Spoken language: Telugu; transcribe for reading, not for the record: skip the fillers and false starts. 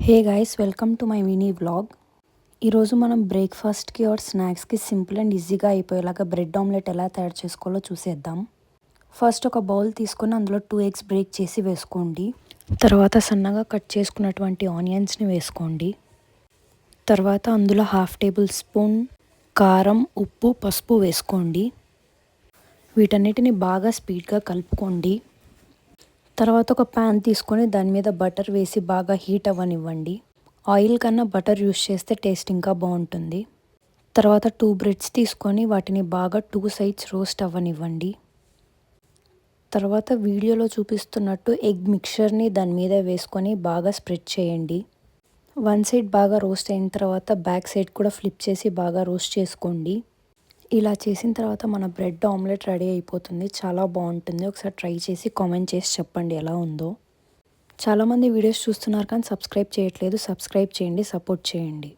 Hey guys, welcome to my mini vlog. ఈరోజు మనం బ్రేక్ఫాస్ట్కి ఆర్ స్నాక్స్కి సింపుల్ అండ్ ఈజీగా అయిపోయేలాగా బ్రెడ్ ఆమ్లెట్ ఎలా తయారు చేసుకోవాలో చూసేద్దాం. ఫస్ట్ ఒక బౌల్ తీసుకొని అందులో 2 ఎగ్స్ బ్రేక్ చేసి వేసుకోండి. తర్వాత సన్నగా కట్ చేసుకున్నటువంటి ఆనియన్స్ని వేసుకోండి. తర్వాత అందులో 1/2 టేబుల్ స్పూన్ కారం, ఉప్పు, పసుపు వేసుకోండి. వీటన్నిటిని బాగా స్పీడ్గా కలుపుకోండి. తర్వాత ఒక ప్యాన్ తీసుకొని దాని మీద బటర్ వేసి బాగా హీట్ అవ్వనివ్వండి. ఆయిల్ కన్నా బటర్ యూస్ చేస్తే టేస్ట్ ఇంకా బాగుంటుంది. తర్వాత 2 బ్రెడ్స్ తీసుకొని వాటిని బాగా 2 సైడ్స్ రోస్ట్ అవ్వనివ్వండి. తర్వాత వీడియోలో చూపిస్తున్నట్టు ఎగ్ మిక్చర్ని దాని మీద వేసుకొని బాగా స్ప్రెడ్ చేయండి. 1 సైడ్ బాగా రోస్ట్ అయిన తర్వాత బ్యాక్ సైడ్ కూడా ఫ్లిప్ చేసి బాగా రోస్ట్ చేసుకోండి. ఇలా చేసిన తర్వాత మన బ్రెడ్ ఆమ్లెట్ రెడీ అయిపోతుంది. చాలా బాగుంటుంది. ఒకసారి ట్రై చేసి కామెంట్ చేసి చెప్పండి ఎలా ఉందో. చాలామంది వీడియోస్ చూస్తున్నారు కానీ సబ్స్క్రైబ్ చేయట్లేదు. సబ్స్క్రైబ్ చేయండి, సపోర్ట్ చేయండి.